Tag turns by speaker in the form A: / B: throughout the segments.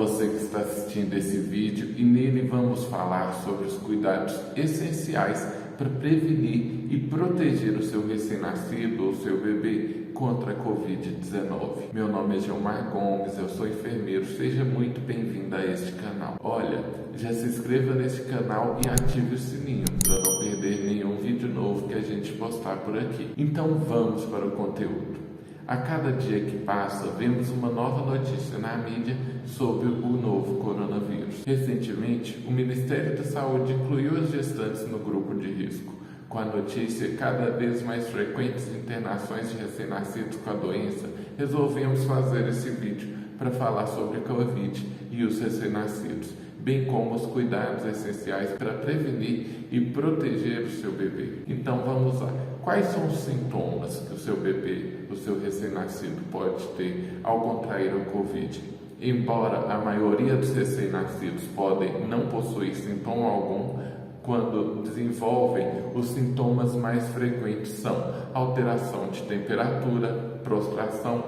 A: você que está assistindo esse vídeo e nele vamos falar sobre os cuidados essenciais para prevenir e proteger o seu recém-nascido ou seu bebê contra a Covid-19. Meu nome é Gilmar Gomes, eu sou enfermeiro, seja muito bem-vindo a este canal. Olha, já se inscreva nesse canal e ative o sininho para não perder nenhum vídeo novo que a gente postar por aqui. Então vamos para o conteúdo. A cada dia que passa, vemos uma nova notícia na mídia sobre o novo coronavírus. Recentemente, o Ministério da Saúde incluiu as gestantes no grupo de risco. Com a notícia cada vez mais frequentes de internações de recém-nascidos com a doença, resolvemos fazer esse vídeo para falar sobre a Covid e os recém-nascidos, bem como os cuidados essenciais para prevenir e proteger o seu bebê. Então vamos lá. Quais são os sintomas que o seu bebê, o seu recém-nascido pode ter ao contrair o Covid? Embora a maioria dos recém-nascidos podem não possuir sintoma algum, quando desenvolvem, os sintomas mais frequentes são alteração de temperatura, prostração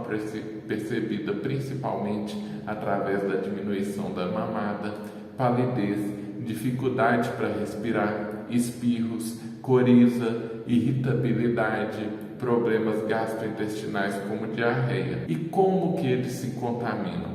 A: percebida principalmente através da diminuição da mamada, palidez, dificuldade para respirar, espirros, coriza, irritabilidade, problemas gastrointestinais como diarreia. E como que eles se contaminam?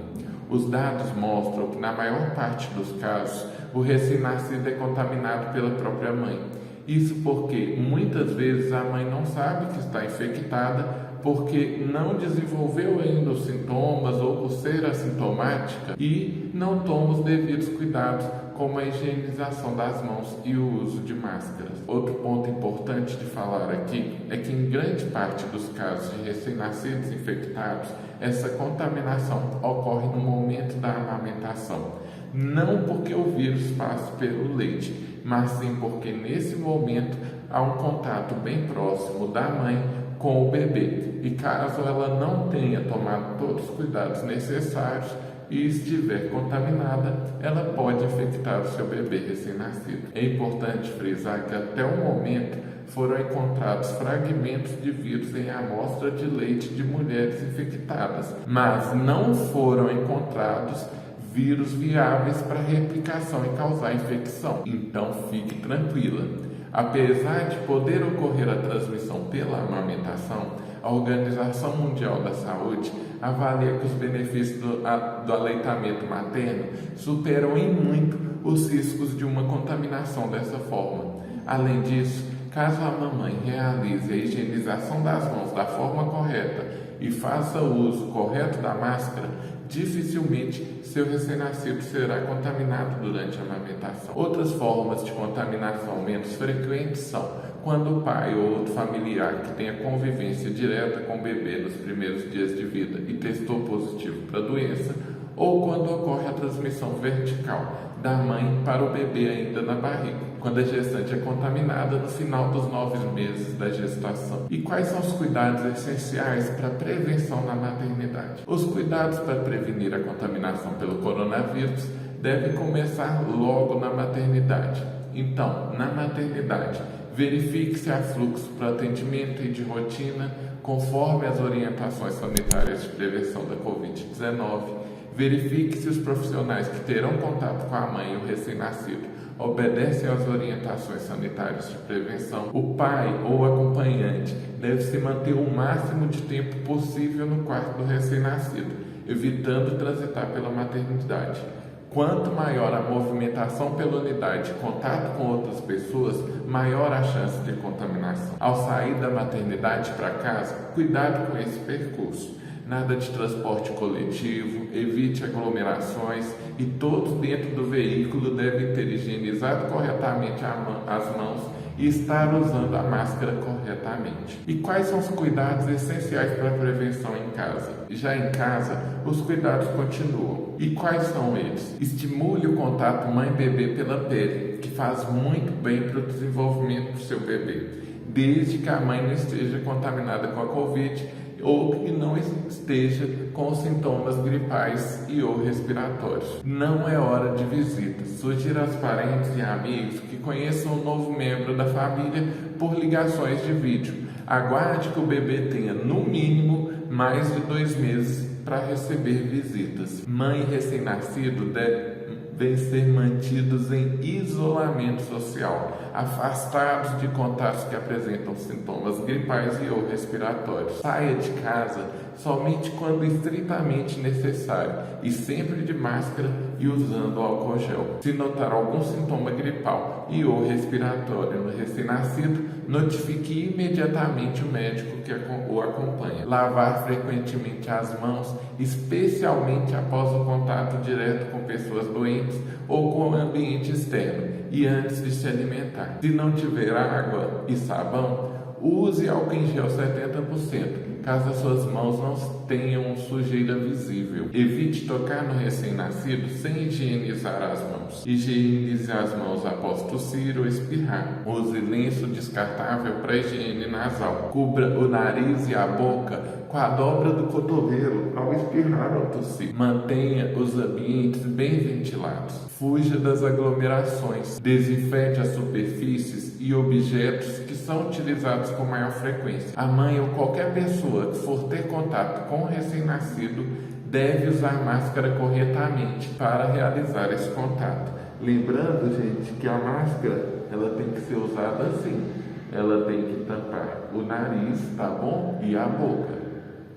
A: Os dados mostram que na maior parte dos casos o recém-nascido é contaminado pela própria mãe. Isso porque muitas vezes a mãe não sabe que está infectada porque não desenvolveu ainda os sintomas ou por ser assintomática e não toma os devidos cuidados, como a higienização das mãos e o uso de máscaras. Outro ponto importante de falar aqui é que em grande parte dos casos de recém-nascidos infectados, essa contaminação ocorre no momento da amamentação. Não porque o vírus passe pelo leite, mas sim porque nesse momento há um contato bem próximo da mãe com o bebê. E caso ela não tenha tomado todos os cuidados necessários e estiver contaminada, ela pode infectar o seu bebê recém-nascido. É importante frisar que até o momento foram encontrados fragmentos de vírus em amostra de leite de mulheres infectadas, mas não foram encontrados vírus viáveis para replicação e causar infecção. Então fique tranquila. Apesar de poder ocorrer a transmissão pela amamentação, a Organização Mundial da Saúde avalia que os benefícios do aleitamento materno superam em muito os riscos de uma contaminação dessa forma. Além disso, caso a mamãe realize a higienização das mãos da forma correta e faça o uso correto da máscara, dificilmente seu recém-nascido será contaminado durante a amamentação. Outras formas de contaminação menos frequentes são quando o pai ou outro familiar que tenha convivência direta com o bebê nos primeiros dias de vida e testou positivo para a doença, ou quando ocorre a transmissão vertical da mãe para o bebê ainda na barriga, quando a gestante é contaminada no final dos 9 meses da gestação. E quais são os cuidados essenciais para a prevenção na maternidade? Os cuidados para prevenir a contaminação pelo coronavírus devem começar logo na maternidade. Então, na maternidade, verifique se há fluxo para atendimento e de rotina, conforme as orientações sanitárias de prevenção da Covid-19. Verifique se os profissionais que terão contato com a mãe e o recém-nascido obedecem às orientações sanitárias de prevenção. O pai ou acompanhante deve se manter o máximo de tempo possível no quarto do recém-nascido, evitando transitar pela maternidade. Quanto maior a movimentação pela unidade e contato com outras pessoas, maior a chance de contaminação. Ao sair da maternidade para casa, cuidado com esse percurso. Nada de transporte coletivo, evite aglomerações e todos dentro do veículo devem ter higienizado corretamente as mãos e estar usando a máscara corretamente. E quais são os cuidados essenciais para a prevenção em casa? Já em casa, os cuidados continuam. E quais são eles? Estimule o contato mãe-bebê pela pele, que faz muito bem para o desenvolvimento do seu bebê, desde que a mãe não esteja contaminada com a Covid ou que não esteja com sintomas gripais e ou respiratórios. Não é hora de visita. Sugira aos parentes e amigos que conheçam um novo membro da família por ligações de vídeo. Aguarde que o bebê tenha, no mínimo, mais de 2 meses para receber visitas. Mãe e recém-nascido devem ser mantidos em isolamento social, afastados de contatos que apresentam sintomas gripais e ou respiratórios. Saia de casa somente quando estritamente necessário e sempre de máscara e usando álcool gel. Se notar algum sintoma gripal e ou respiratório no recém-nascido, notifique imediatamente o médico que o acompanha. Lavar frequentemente as mãos, especialmente após o contato direto com pessoas doentes ou com o ambiente externo e antes de se alimentar. Se não tiver água e sabão, use álcool em gel 70%, caso as suas mãos não tenham sujeira visível. Evite tocar no recém-nascido sem higienizar as mãos. Higienize as mãos após tossir ou espirrar. Use lenço descartável para higiene nasal. Cubra o nariz e a boca com a dobra do cotovelo ao espirrar ou tossir. Mantenha os ambientes bem ventilados. Fuja das aglomerações. Desinfete as superfícies e objetos que são utilizados com maior frequência. A mãe ou qualquer pessoa que for ter contato com o recém-nascido deve usar máscara corretamente para realizar esse contato. Lembrando, gente, que a máscara ela tem que ser usada assim. Ela tem que tampar o nariz, tá bom? E a boca.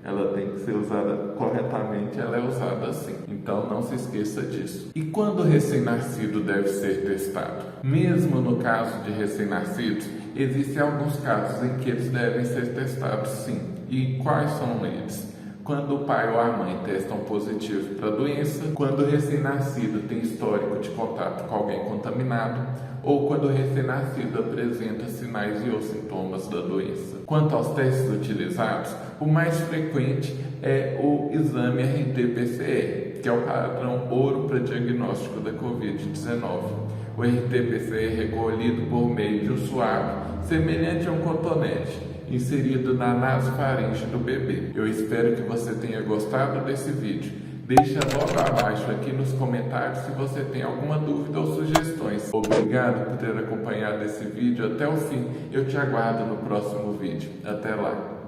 A: Ela tem que ser usada corretamente, ela é usada assim. Então não se esqueça disso. E quando o recém-nascido deve ser testado? Mesmo no caso de recém-nascidos, existem alguns casos em que eles devem ser testados sim. E quais são eles? Quando o pai ou a mãe testam positivo para a doença, quando o recém-nascido tem histórico de contato com alguém contaminado, ou quando o recém-nascido apresenta sinais e ou sintomas da doença. Quanto aos testes utilizados, o mais frequente é o exame RT-PCR, que é o padrão ouro para diagnóstico da Covid-19. O RT-PCR é recolhido por meio de um suave, semelhante a um cotonete, inserido na nasofaringe do bebê. Eu espero que você tenha gostado desse vídeo. Deixa logo abaixo aqui nos comentários se você tem alguma dúvida ou sugestões. Obrigado por ter acompanhado esse vídeo até o fim. Eu te aguardo no próximo vídeo. Até lá!